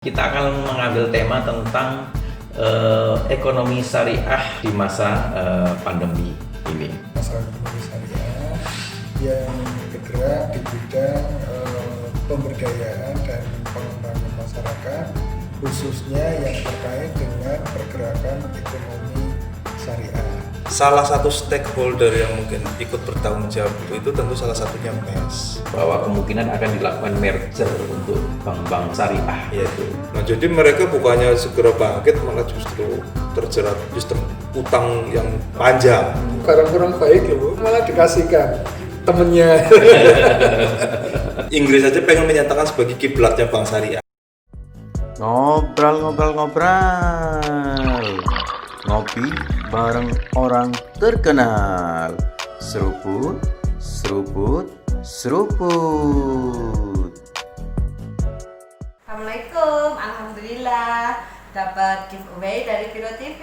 Kita akan mengambil tema tentang ekonomi syariah di masa pandemi ini. Masalah ekonomi syariah yang bergerak di bidang pemberdayaan dan pengembangan masyarakat, khususnya yang terkait dengan pergerakan ekonomi syariah. Salah satu stakeholder yang mungkin ikut bertanggung jawab itu tentu salah satunya MES. Bahwa kemungkinan akan dilakukan merger untuk bank-bank syariah. Yaitu. Nah, jadi mereka bukannya segera bangkit, malah justru terjerat sistem utang yang panjang. Kurang baik ya Bu, malah dikasihkan temennya. Inggris aja pengen menyatakan sebagai kiblatnya bank syariah. Ngobrol. Ngopi bareng orang terkenal. Seruput. Assalamualaikum, alhamdulillah dapat giveaway dari Piro TV.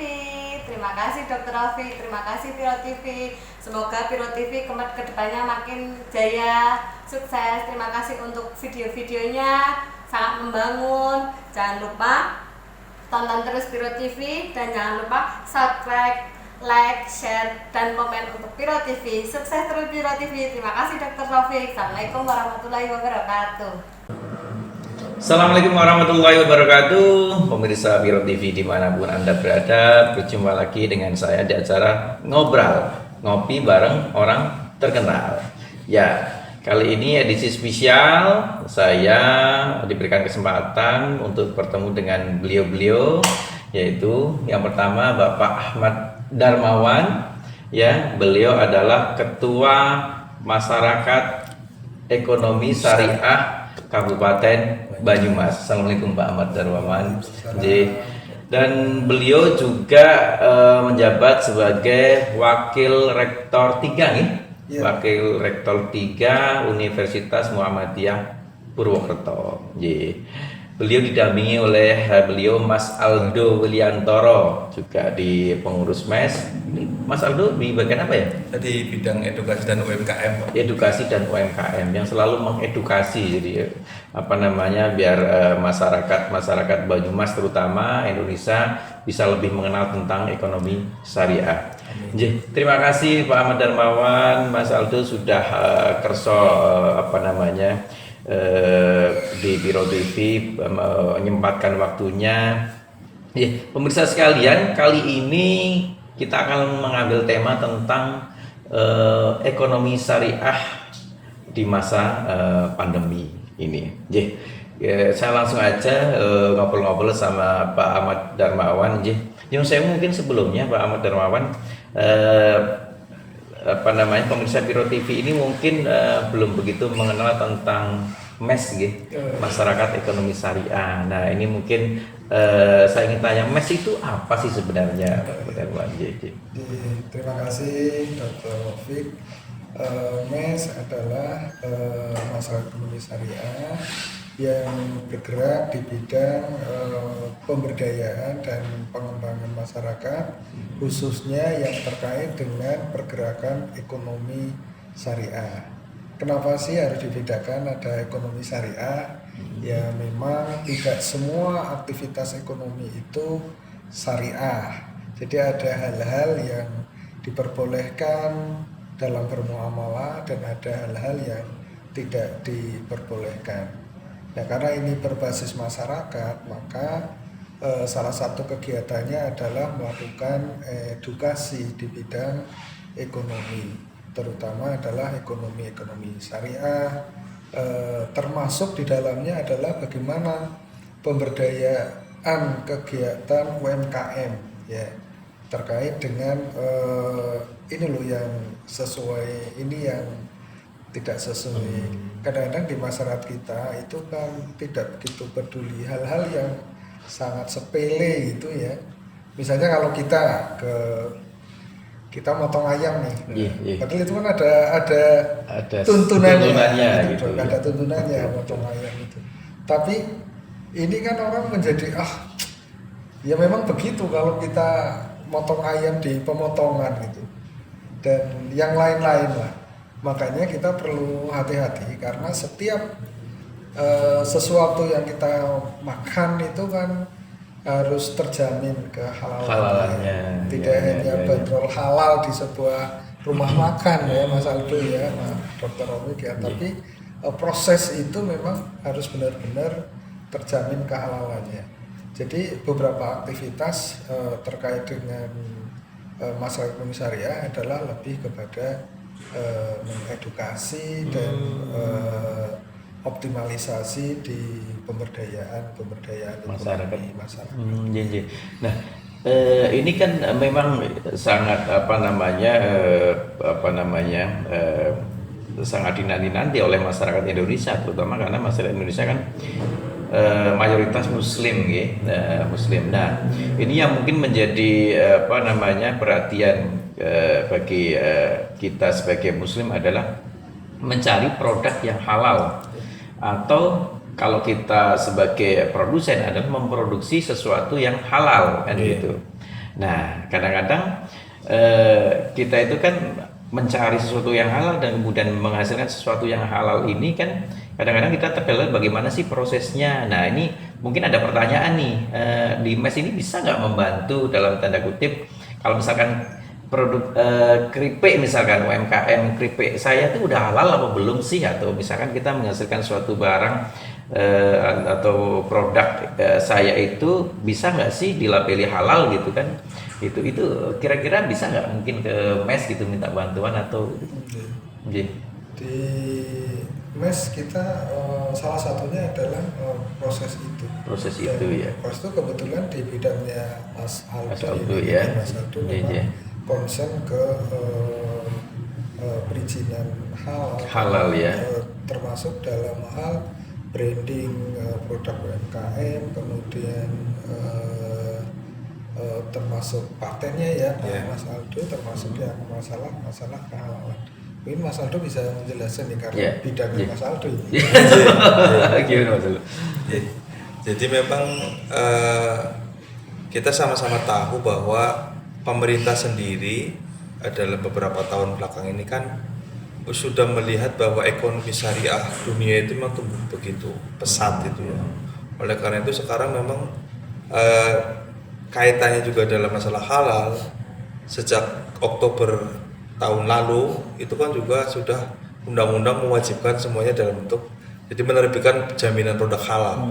Terima kasih Dr. Rafiq, terima kasih Piro TV. Semoga Piro TV kedepannya makin jaya, sukses. Terima kasih untuk video-videonya, sangat membangun. Jangan lupa tonton terus Piro TV dan jangan lupa subscribe, like, share, dan komen untuk Piro TV. Sukses terus Piro TV. Terima kasih Dr. Rafiq. Assalamualaikum warahmatullahi wabarakatuh. Assalamualaikum warahmatullahi wabarakatuh. Pemirsa Piro TV dimanapun Anda berada, berjumpa lagi dengan saya di acara Ngopi bareng orang terkenal. Ya, kali ini edisi spesial, saya diberikan kesempatan untuk bertemu dengan beliau-beliau, yaitu yang pertama Bapak Ahmad Darmawan. Ya, beliau adalah Ketua Masyarakat Ekonomi Syariah Kabupaten Banyumas. Assalamualaikum Pak Ahmad Darmawan. Dan beliau juga menjabat sebagai Wakil Rektor 3 nih. Yeah. Wakil Rektor 3 Universitas Muhammadiyah Purwokerto. Beliau didampingi oleh beliau Mas Aldo Wiliantoro, juga di pengurus MES. Mas Aldo di bagian apa ya? Di bidang edukasi dan UMKM. Edukasi dan UMKM yang selalu mengedukasi, jadi biar masyarakat Banyumas terutama Indonesia bisa lebih mengenal tentang ekonomi syariah. Terima kasih Pak Ahmad Darmawan, Mas Aldo sudah kerso di Piro TV menyempatkan waktunya. Pemirsa sekalian, kali ini kita akan mengambil tema tentang ekonomi syariah di masa pandemi ini. Saya langsung aja ngobrol-ngobrol sama Pak Ahmad Darmawan. Yang saya mungkin sebelumnya Pak Ahmad Darmawan, pemirsa Piro TV ini mungkin belum begitu mengenal tentang MES, Masyarakat Ekonomi Syariah. Nah, ini mungkin saya ingin tanya, MES itu apa sih sebenarnya? Terima kasih Dr. Rafiq. MES adalah Masyarakat Ekonomi Syariah yang bergerak di bidang pemberdayaan dan pengembangan masyarakat, khususnya yang terkait dengan pergerakan ekonomi syariah. Kenapa sih harus dibedakan ada ekonomi syariah? Ya memang tidak semua aktivitas ekonomi itu syariah. Jadi ada hal-hal yang diperbolehkan dalam bermuamalah dan ada hal-hal yang tidak diperbolehkan. Nah, karena ini berbasis masyarakat, maka salah satu kegiatannya adalah melakukan edukasi di bidang ekonomi, terutama adalah ekonomi syariah, termasuk di dalamnya adalah bagaimana pemberdayaan kegiatan UMKM, ya, terkait dengan ini loh yang sesuai, ini yang tidak sesuai. Kadang-kadang di masyarakat kita itu kan tidak begitu peduli hal-hal yang sangat sepele gitu ya. Misalnya kalau kita motong ayam nih, padahal itu kan ada tuntunannya gitu. Ada tuntunannya motong ayam itu. Tapi ini kan orang menjadi ya memang begitu kalau kita motong ayam di pemotongan gitu, dan yang lain-lain lah. Makanya kita perlu hati-hati karena setiap sesuatu yang kita makan itu kan harus terjamin Halalannya. tidak Ya, hanya ya, ya. bandrol halal di sebuah rumah makan ya Mas Aldo ya, Dokter Romik ya, tapi proses itu memang harus benar-benar terjamin kehalalannya. Jadi beberapa aktivitas terkait dengan masalah ekonomi syariah adalah lebih kepada mengedukasi dan optimalisasi di pemberdayaan Masyarakat. ekonomi masyarakat. Iya, iya. Nah, ini kan memang sangat sangat dinanti-nanti oleh masyarakat Indonesia, terutama karena masyarakat Indonesia kan mayoritas Muslim, Muslim. Nah, ini yang mungkin menjadi perhatian bagi kita sebagai Muslim adalah mencari produk yang halal, atau kalau kita sebagai produsen adalah memproduksi sesuatu yang halal kan gitu. Nah, kadang-kadang kita itu kan mencari sesuatu yang halal dan kemudian menghasilkan sesuatu yang halal ini kan kadang-kadang kita terkendala bagaimana sih prosesnya. Nah, ini mungkin ada pertanyaan nih, di MES ini bisa nggak membantu dalam tanda kutip kalau misalkan produk keripik, misalkan UMKM keripik saya itu udah halal apa belum sih, atau misalkan kita menghasilkan suatu barang atau produk saya itu bisa nggak sih dilabeli halal gitu kan, itu kira-kira bisa nggak mungkin ke MES gitu minta bantuan atau Di MES kita salah satunya adalah proses itu. Proses Dan itu ya. Proses itu kebetulan di bidangnya Mas Aldo Aldo ya. Mas Aldo Iya, memang iya. konsen ke perizinan Halal ya. termasuk dalam hal branding produk UMKM, kemudian termasuk patennya ya, Mas Aldo, termasuk yang masalah kehalalan. Mungkin Mas Aldo bisa menjelaskan nih karena bidangnya Mas Aldo ini. Gimana Mas Aldo? Jadi memang kita sama-sama tahu bahwa pemerintah sendiri adalah beberapa tahun belakang ini kan sudah melihat bahwa ekonomi syariah dunia itu memang tumbuh begitu pesat itu ya. Oleh karena itu sekarang memang kaitannya juga dalam masalah halal. Sejak Oktober tahun lalu itu kan juga sudah undang-undang mewajibkan semuanya dalam bentuk, jadi menerbitkan jaminan produk halal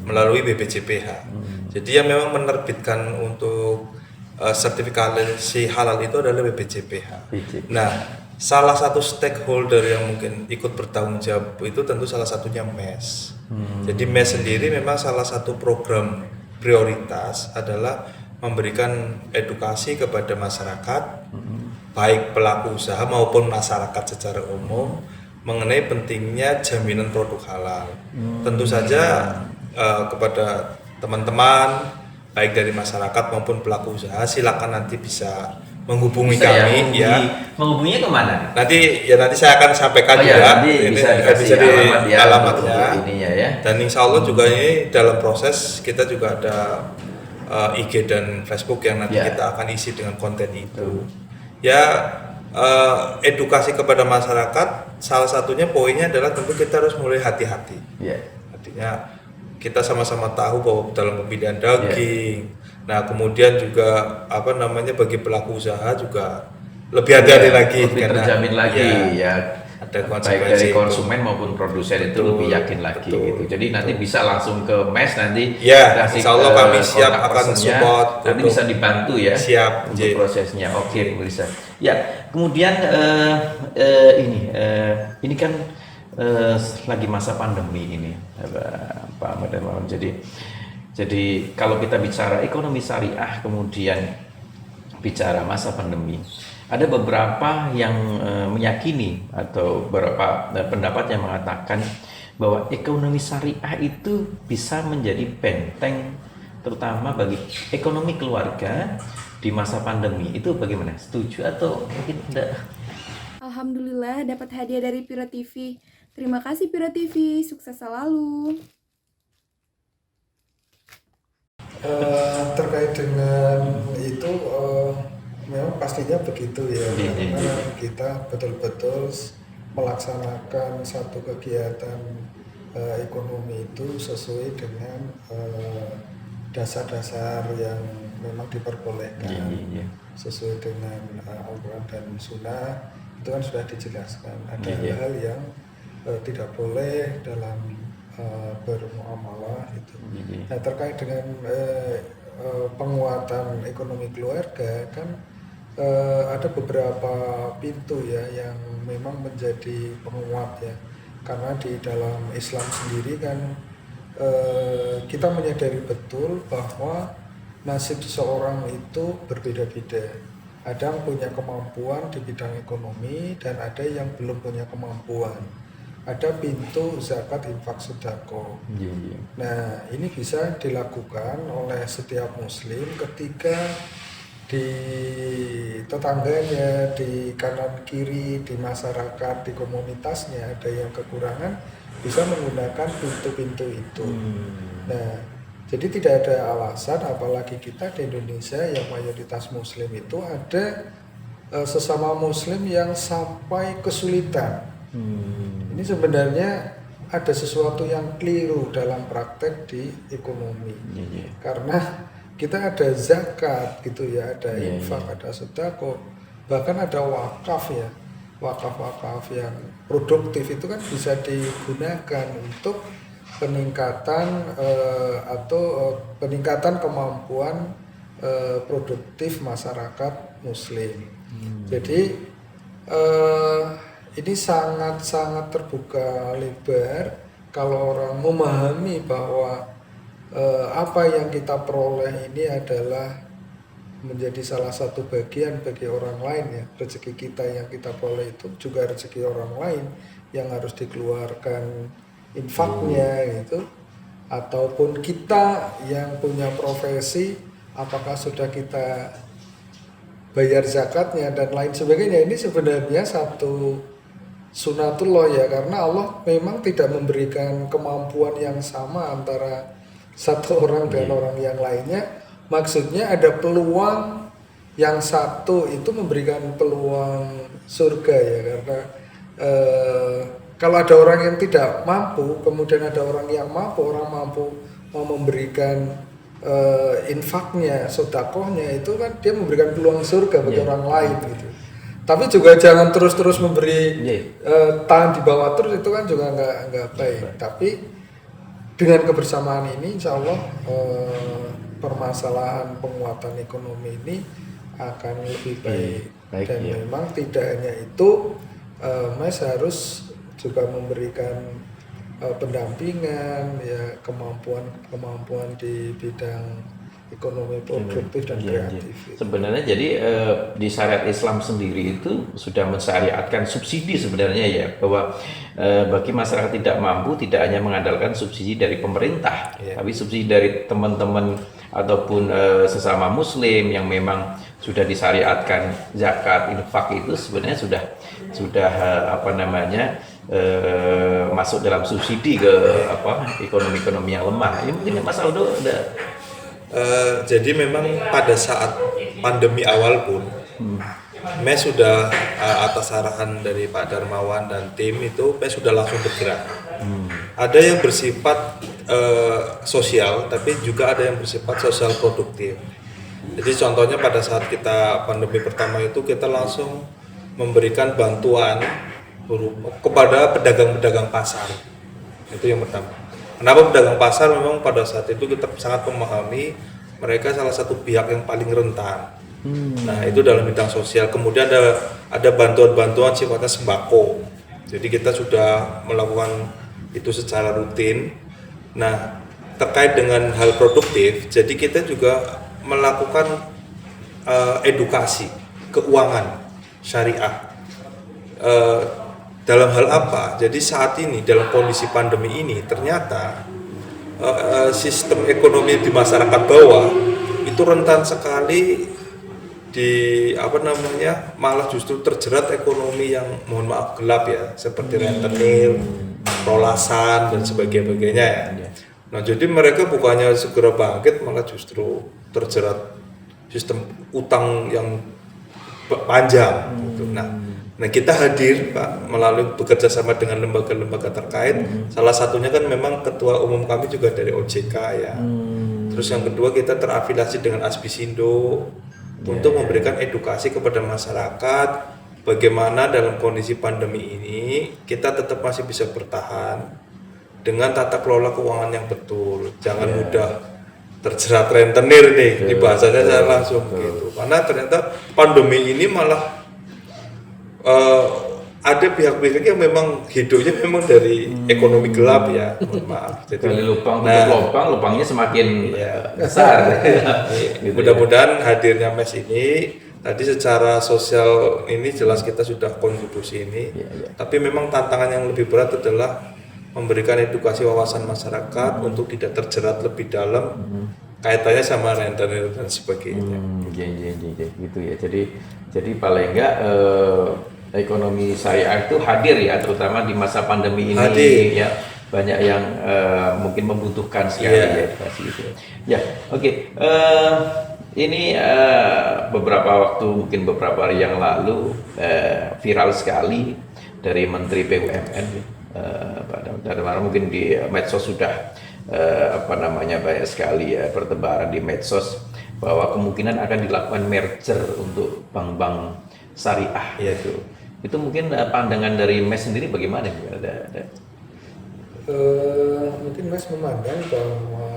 melalui BPJPH. Jadi yang memang menerbitkan untuk sertifikasi halal itu adalah BPJPH. Nah, salah satu stakeholder yang mungkin ikut bertanggung jawab itu tentu salah satunya MES. Jadi MES sendiri memang salah satu program prioritas adalah memberikan edukasi kepada masyarakat, baik pelaku usaha maupun masyarakat secara umum mengenai pentingnya jaminan produk halal. Tentu saja kepada teman-teman baik dari masyarakat maupun pelaku usaha silakan nanti bisa menghubungi kami ya. Menghubunginya kemana? Nanti saya akan sampaikan nanti ini bisa dikasih di alamatnya alamatnya. Ininya ya. Dan insya Allah juga ini dalam proses kita juga ada IG dan Facebook yang nanti kita akan isi dengan konten itu. Ya, edukasi kepada masyarakat salah satunya poinnya adalah tentu kita harus mulai hati-hati. Artinya kita sama-sama tahu bahwa dalam pembelian daging, nah kemudian juga bagi pelaku usaha juga lebih hati-hati lagi, lebih terjamin lagi ya. Ada Baik dari konsumen maupun produsen itu lebih yakin lagi gitu. Jadi nanti bisa langsung ke MES nanti. Insya Allah kami siap akan support. Nanti bisa dibantu ya. Siap untuk prosesnya. Oke, bisa. Ya, kemudian ini kan lagi masa pandemi ini, Pak Ahmad Darmawan. Jadi kalau kita bicara ekonomi syariah, kemudian bicara masa pandemi, ada beberapa yang meyakini atau beberapa pendapat yang mengatakan bahwa ekonomi syariah itu bisa menjadi benteng terutama bagi ekonomi keluarga di masa pandemi. Itu bagaimana? Setuju atau mungkin tidak? Alhamdulillah dapat hadiah dari Piro TV. Terima kasih Piro TV, sukses selalu. Terkait dengan itu memang pastinya begitu ya, karena kita betul-betul melaksanakan satu kegiatan ekonomi itu sesuai dengan dasar-dasar yang memang diperbolehkan, sesuai dengan Al-Quran dan Sunnah. Itu kan sudah dijelaskan. Ada hal-hal yang tidak boleh dalam bermuamalah itu. Nah, terkait dengan penguatan ekonomi keluarga kan ada beberapa pintu ya yang memang menjadi penguat ya, karena di dalam Islam sendiri kan kita menyadari betul bahwa nasib seseorang itu berbeda-beda. Ada yang punya kemampuan di bidang ekonomi dan ada yang belum punya kemampuan. Ada pintu zakat, infak, sedekah. Nah, ini bisa dilakukan oleh setiap muslim ketika di tetangganya, di kanan kiri, di masyarakat, di komunitasnya ada yang kekurangan, bisa menggunakan pintu-pintu itu. Nah, jadi tidak ada alasan, apalagi kita di Indonesia yang mayoritas muslim itu ada sesama muslim yang sampai kesulitan. Ini sebenarnya ada sesuatu yang keliru dalam praktek di ekonomi. Karena kita ada zakat gitu ya, ada infak, ada sedekah, bahkan ada wakaf ya. Wakaf-wakaf yang produktif itu kan bisa digunakan untuk peningkatan peningkatan kemampuan produktif masyarakat muslim. Jadi ini sangat-sangat terbuka lebar kalau orang memahami bahwa apa yang kita peroleh ini adalah menjadi salah satu bagian bagi orang lain ya. Rezeki kita yang kita peroleh itu juga rezeki orang lain yang harus dikeluarkan infaknya gitu. Ataupun kita yang punya profesi, apakah sudah kita bayar zakatnya dan lain sebagainya. Ini sebenarnya satu sunatullah ya, karena Allah memang tidak memberikan kemampuan yang sama antara satu orang dan orang yang lainnya. Maksudnya ada peluang yang satu itu memberikan peluang surga ya, karena kalau ada orang yang tidak mampu, kemudian ada orang yang mampu, orang mampu mau memberikan infaknya, sedekahnya, itu kan dia memberikan peluang surga bagi orang lain gitu. Tapi juga jangan terus-terus memberi tahan di bawah terus, itu kan juga nggak baik. Tapi dengan kebersamaan ini, insya Allah permasalahan penguatan ekonomi ini akan lebih baik. Dan memang tidak hanya itu, Mas harus juga memberikan pendampingan ya, kemampuan di bidang ekonomi produktif dan kreatif. Sebenarnya jadi di syariat Islam sendiri itu sudah mensyariatkan subsidi sebenarnya ya, bahwa bagi masyarakat tidak mampu tidak hanya mengandalkan subsidi dari pemerintah, tapi subsidi dari teman-teman ataupun sesama muslim yang memang sudah disyariatkan zakat, infak, itu sebenarnya sudah masuk dalam subsidi ke ekonomi yang lemah. Ini mungkin Mas Aldo ada. Jadi memang pada saat pandemi awal pun MES sudah atas arahan dari Pak Darmawan dan tim itu, MES sudah langsung bergerak. Ada yang bersifat sosial, tapi juga ada yang bersifat sosial produktif. Jadi contohnya pada saat kita pandemi pertama itu kita langsung memberikan bantuan kepada pedagang-pedagang pasar. Itu yang pertama. Kenapa pedagang pasar? Memang pada saat itu kita sangat memahami mereka salah satu pihak yang paling rentan. Nah, itu dalam bidang sosial. Kemudian ada bantuan-bantuan sifatnya sembako. Jadi kita sudah melakukan itu secara rutin. Nah, terkait dengan hal produktif, jadi kita juga melakukan edukasi keuangan syariah. Dalam hal apa? Jadi saat ini dalam kondisi pandemi ini ternyata sistem ekonomi di masyarakat bawah itu rentan sekali malah justru terjerat ekonomi yang mohon maaf gelap ya, seperti rentenir, prolasan dan sebagainya ya. Nah, jadi mereka bukannya segera bangkit, malah justru terjerat sistem utang yang panjang gitu. Nah, Nah kita hadir Pak melalui bekerja sama dengan lembaga-lembaga terkait. Salah satunya kan memang ketua umum kami juga dari OJK ya. Terus yang kedua kita terafiliasi dengan Asbisindo untuk memberikan edukasi kepada masyarakat bagaimana dalam kondisi pandemi ini kita tetap masih bisa bertahan dengan tata kelola keuangan yang betul. Jangan mudah terjerat rentenir nih di bahasanya saya langsung gitu. Karena ternyata pandemi ini malah ada pihak-pihak yang memang hidupnya memang dari ekonomi gelap ya, mohon maaf. Jadi Gali lubang, tutup lubang, lubangnya semakin besar. Gitu mudah-mudahan hadirnya MES ini tadi secara sosial ini jelas kita sudah kontribusi ini. Tapi memang tantangan yang lebih berat adalah memberikan edukasi wawasan masyarakat untuk tidak terjerat lebih dalam kaitannya sama rentenir dan sebagainya. Gitu ya. Jadi paling enggak ekonomi syariah itu hadir ya, terutama di masa pandemi ini. Hadir. Ya, banyak yang mungkin membutuhkan sekali ya edukasi itu. Ya, oke. Ini beberapa waktu, mungkin beberapa hari yang lalu viral sekali dari Menteri BUMN, Pak Darmara, mungkin di medsos sudah banyak sekali ya pertebaran di medsos bahwa kemungkinan akan dilakukan merger untuk bank-bank syariah yaitu. Itu mungkin pandangan dari MES sendiri bagaimana? Mungkin Mas memandang bahwa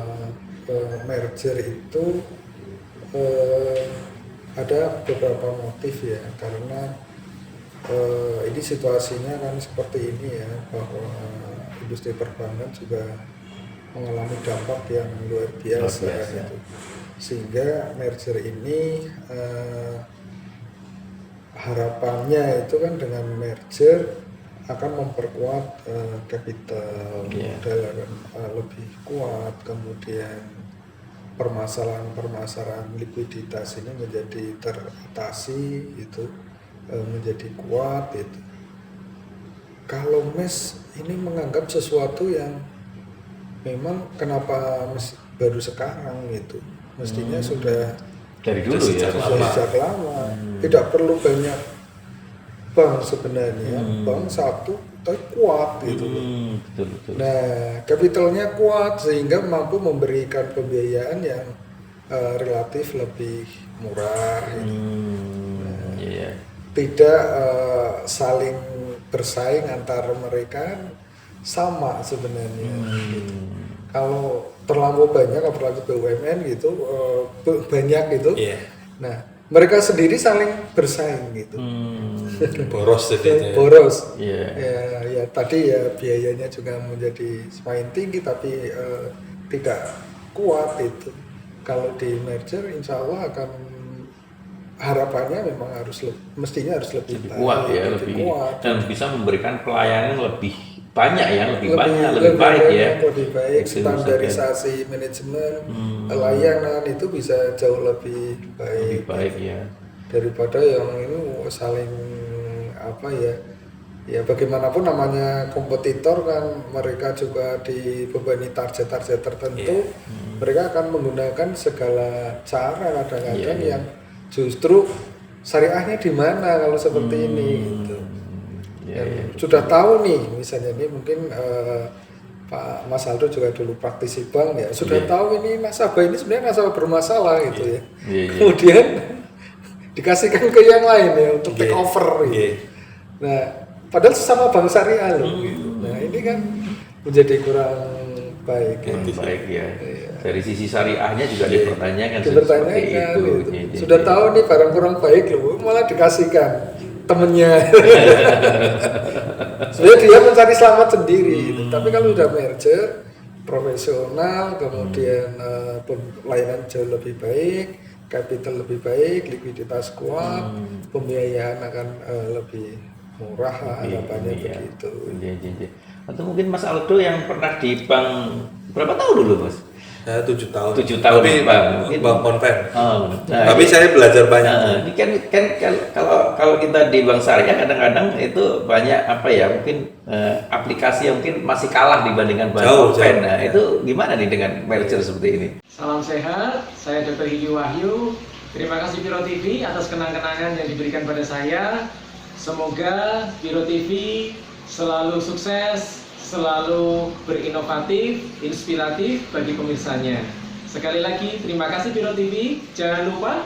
merger itu ada beberapa motif ya, karena ini situasinya kan seperti ini ya, bahwa industri perbankan juga mengalami dampak yang luar biasa. Gitu. Sehingga merger ini harapannya itu kan dengan merger akan memperkuat capital modal lebih kuat, kemudian permasalahan likuiditas ini menjadi teratasi, itu menjadi kuat itu. Kalau MES ini menganggap sesuatu yang memang kenapa baru sekarang itu, mestinya sudah dari dulu ya, sejak lama. Tidak perlu banyak bank sebenarnya, bank satu tapi kuat gitu. Betul. Nah, kapitalnya kuat sehingga mampu memberikan pembiayaan yang relatif lebih murah. Gitu. Tidak saling bersaing antara mereka, sama sebenarnya. Gitu. Kalau terlalu banyak, apalagi BUMN gitu, banyak gitu. Nah, mereka sendiri saling bersaing gitu. Boros jadinya. Boros. Yeah. Ya tadi ya biayanya juga menjadi semakin tinggi, tapi tidak kuat itu. Kalau di merger, insya Allah akan harapannya memang mestinya harus lebih kuat ya, lebih kuat, dan bisa memberikan pelayanan lebih banyak ya, lebih baik ya, lebih baik. Standarisasi manajemen layanan itu bisa jauh lebih baik ya, daripada yang ini saling ya bagaimanapun namanya kompetitor kan, mereka juga dibebani target-target tertentu. Mereka akan menggunakan segala cara kadang-kadang yang justru syariahnya di mana kalau seperti ini gitu. Sudah tahu nih, misalnya ini mungkin Pak Mas Aldo juga dulu praktisi bank ya, sudah tahu ini nasabah ini sebenarnya nasabah bermasalah gitu ya. Kemudian dikasihkan ke yang lain ya untuk take over gitu. Nah, padahal sesama bank syariah loh gitu. Nah, ini kan menjadi kurang baik. Baik ya. Dari sisi syariahnya juga dipertanyakan itu. Gitu. Sudah tahu nih barang kurang baik loh, malah dikasihkan temennya. Sebenarnya dia mencari selamat sendiri. Gitu. Tapi kalau udah merger, profesional, kemudian pelayanan jauh lebih baik, capital lebih baik, likuiditas kuat, pembiayaan akan lebih murah, harapannya begitu. Atau mungkin Mas Aldo yang pernah di bank berapa tahun dulu Mas? 7 tahun. 7 tahun tapi bank konven. Tapi ini, saya belajar banyak. Ini kan kalau kita di bank syariah kadang-kadang itu banyak mungkin aplikasi yang mungkin masih kalah dibandingkan bank konven. Nah, itu gimana nih dengan merger seperti ini? Salam sehat, saya Dr. Hidi Wahyu. Terima kasih Piro TV atas kenang-kenangan yang diberikan pada saya. Semoga Piro TV selalu sukses, selalu berinovatif, inspiratif bagi pemirsanya. Sekali lagi terima kasih Piro TV. Jangan lupa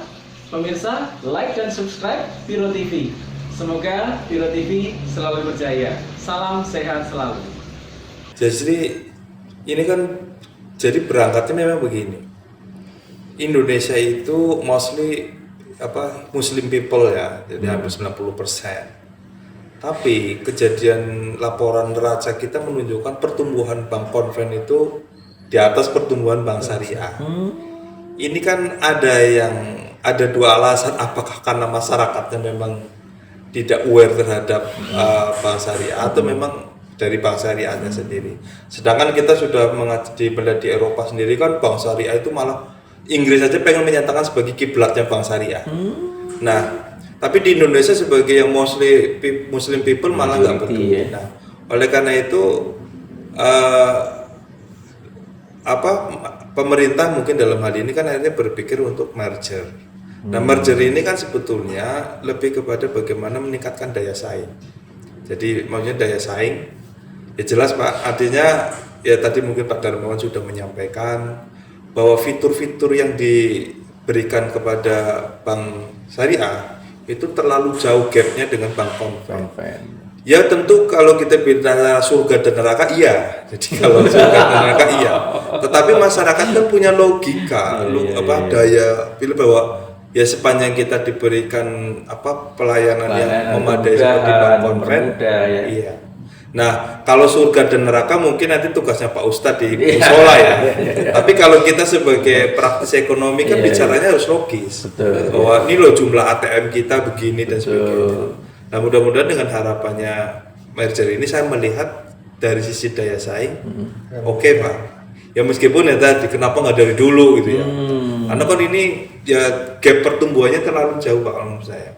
pemirsa like dan subscribe Piro TV. Semoga Piro TV selalu berjaya. Salam sehat selalu. Jadi ini kan jadi berangkatnya memang begini. Indonesia itu mostly Muslim people ya, jadi hampir 90%. Tapi kejadian laporan neraca kita menunjukkan pertumbuhan bank konven itu di atas pertumbuhan bank syariah. Ini kan ada dua alasan, apakah karena masyarakatnya memang tidak aware terhadap bank syariah atau memang dari bank syariahnya sendiri. Sedangkan kita sudah di Eropa sendiri kan bank syariah itu malah Inggris saja pengen menyatakan sebagai kiblatnya bank syariah. Nah, tapi di Indonesia sebagai yang mostly Muslim people malah nggak peduli. Nah, oleh karena itu pemerintah mungkin dalam hal ini kan akhirnya berpikir untuk merger. Nah, merger ini kan sebetulnya lebih kepada bagaimana meningkatkan daya saing. Jadi maksudnya daya saing, ya jelas Pak. Artinya ya tadi mungkin Pak Darmawan sudah menyampaikan bahwa fitur-fitur yang diberikan kepada bank syariah itu terlalu jauh gapnya dengan bank konven. Ya tentu kalau kita bicara surga dan neraka iya. Jadi kalau surga dan neraka iya. Tetapi masyarakat kan punya logika, daya pilih bahwa ya sepanjang kita diberikan pelayanan yang memadai seperti bank konven, iya. Nah, kalau surga dan neraka mungkin nanti tugasnya Pak Ustadz di musola ya. Tapi kalau kita sebagai praktisi ekonomi kan bicaranya harus logis. Betul. Bahwa ini loh jumlah ATM kita begini dan sebagainya. Nah, mudah-mudahan dengan harapannya merger ini saya melihat dari sisi daya saing, oke, Pak. Ya meskipun ya tadi kenapa nggak dari dulu gitu ya. Karena kan ini ya gap pertumbuhannya terlalu jauh Pak menurut saya.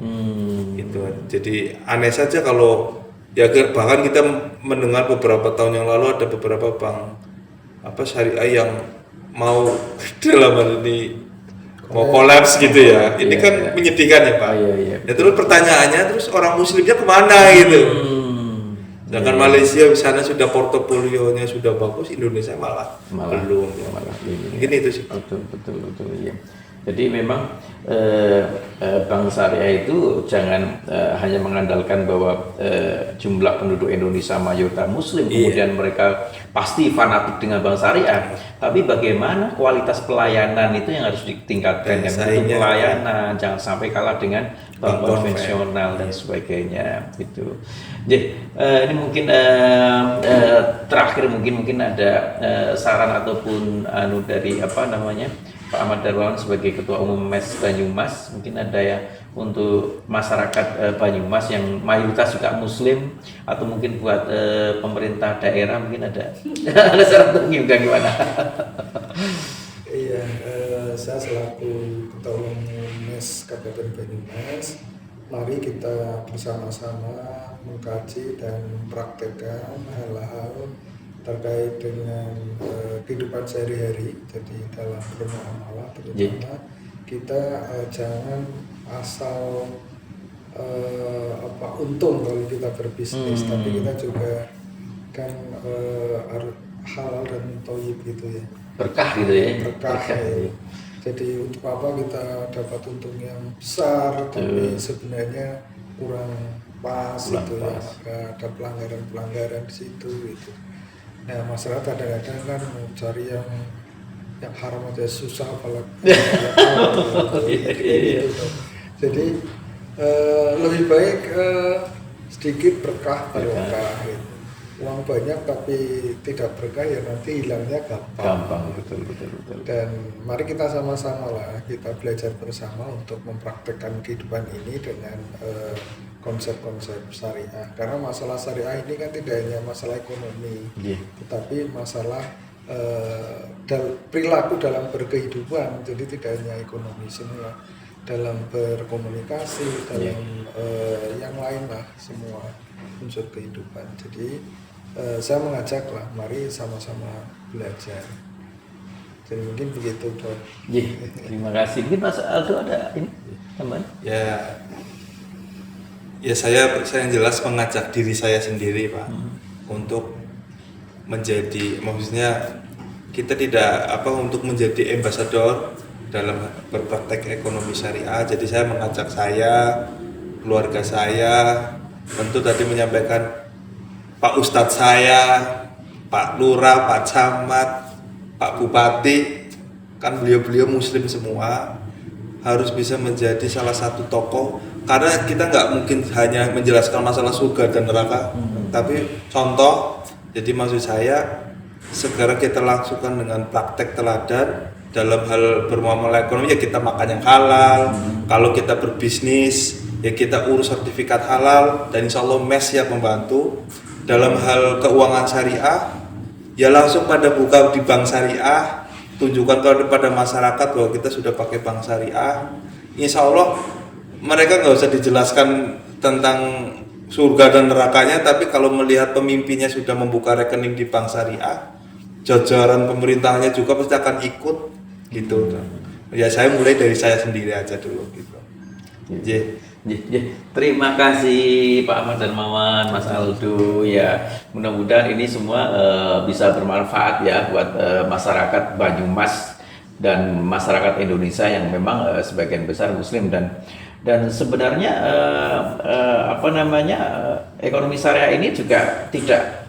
Gitu. Jadi aneh saja kalau ya bahkan kita mendengar beberapa tahun yang lalu ada beberapa bank syariah yang mau dalam hal ini mau kolaps gitu ya. Ini kan menyedihkan ya Pak. Ya terus pertanyaannya terus orang muslimnya kemana gitu. Sedangkan Malaysia di sana sudah portofolionya sudah bagus, Indonesia malah belum. Mungkin itu sih. Betul ya. Jadi memang bank syariah itu jangan hanya mengandalkan bahwa jumlah penduduk Indonesia mayoritas Muslim, kemudian mereka pasti fanatik dengan bank syariah. Tapi bagaimana kualitas pelayanan itu yang harus ditingkatkan, pelayanan jangan sampai kalah dengan bank konvensional dan sebagainya gitu. Jadi ini mungkin terakhir mungkin ada saran ataupun dari Pak Ahmad Darmawan sebagai Ketua Umum MES Banyumas, mungkin ada ya untuk masyarakat Banyumas yang mayoritas juga Muslim, atau mungkin buat pemerintah daerah mungkin ada saran untuk gimana? Iya, saya selaku Ketua Umum MES Kabupaten Banyumas, mari kita bersama-sama mengkaji dan praktekkan hal-hal terkait dengan kehidupan sehari-hari. Jadi dalam bermuamalah terutama kita jangan asal untung kalau kita berbisnis, tapi kita juga kan halal dan thayyib gitu ya, berkah gitu ya, berkah ya. Jadi untuk apa kita dapat untung yang besar tapi sebenarnya kurang pas gitu ya, maka ada pelanggaran di situ gitu. Nah, masyarakat kadang-kadang kan mencari yang haram aja susah, apalagi gitu. Jadi lebih baik sedikit berkah barokah gitu. Uang banyak tapi tidak berkah ya nanti hilangnya gampang. Betul. Dan mari kita sama-sama lah, kita belajar bersama untuk mempraktekkan kehidupan ini dengan konsep-konsep syariah. Karena masalah syariah ini kan tidak hanya masalah ekonomi, tetapi masalah perilaku dalam berkehidupan. Jadi tidak hanya ekonomi, semua dalam berkomunikasi, dalam yang lain lah, semua unsur kehidupan. Jadi saya mengajak lah, mari sama-sama belajar. Jadi mungkin begitu Dok. Terima kasih. Mungkin Mas Aldo ada ini tambahan? Ya Ya saya yang jelas mengajak diri saya sendiri Pak untuk menjadi, maksudnya kita tidak untuk menjadi ambasador dalam berpraktek ekonomi syariah. Jadi saya mengajak keluarga saya, tentu tadi menyampaikan Pak Ustadz saya, Pak Lurah, Pak Camat, Pak Bupati, kan beliau-beliau muslim semua, harus bisa menjadi salah satu tokoh, karena kita nggak mungkin hanya menjelaskan masalah surga dan neraka, tapi contoh. Jadi maksud saya sekarang kita langsungkan dengan praktek teladan dalam hal bermuamalah ekonomi, ya kita makan yang halal. Kalau kita berbisnis ya kita urus sertifikat halal, dan insya Allah MES siap membantu. Dalam hal keuangan syariah ya langsung pada buka di bank syariah, tunjukkan kepada masyarakat bahwa kita sudah pakai bank syariah. Insya Allah mereka nggak usah dijelaskan tentang surga dan nerakanya, tapi kalau melihat pemimpinnya sudah membuka rekening di bank syariah, jajaran pemerintahnya juga pasti akan ikut gitu. Ya saya mulai dari saya sendiri aja dulu gitu. Terima kasih Pak Ahmad Darmawan, Mas Aldo. Ya, mudah-mudahan ini semua bisa bermanfaat ya buat masyarakat Banyumas dan masyarakat Indonesia yang memang sebagian besar Muslim, dan sebenarnya ekonomi syariah ini juga tidak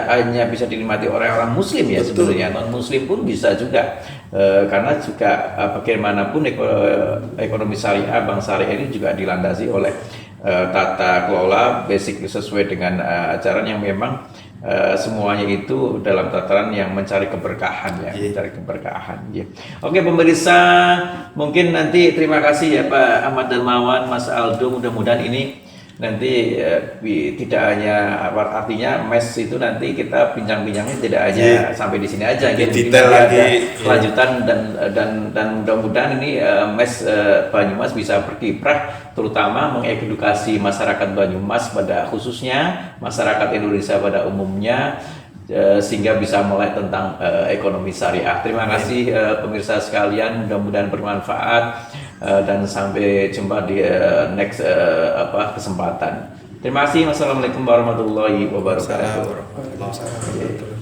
hanya bisa dinikmati oleh orang Muslim ya. Betul. Sebenarnya non Muslim pun bisa juga, karena juga bagaimanapun ekonomi syariah, bank syariah ini juga dilandasi oleh tata kelola basic sesuai dengan ajaran yang memang semuanya itu dalam tataran yang mencari keberkahan ya, mencari keberkahan ya. Oke pemirsa, mungkin nanti terima kasih ya Pak Ahmad Darmawan, Mas Aldo, mudah-mudahan ini nanti tidak hanya artinya MES itu nanti kita bincang-bincangnya tidak hanya sampai di sini aja gitu, detail lagi kelanjutan dan mudah-mudahan ini MES Banyumas bisa berkiprah, terutama mengedukasi masyarakat Banyumas pada khususnya masyarakat Indonesia pada umumnya, sehingga bisa mulai tentang ekonomi syariah. Terima kasih pemirsa sekalian, mudah-mudahan bermanfaat, dan sampai jumpa di next kesempatan. Terima kasih. Wassalamualaikum warahmatullahi wabarakatuh. Waalaikumsalam warahmatullahi wabarakatuh.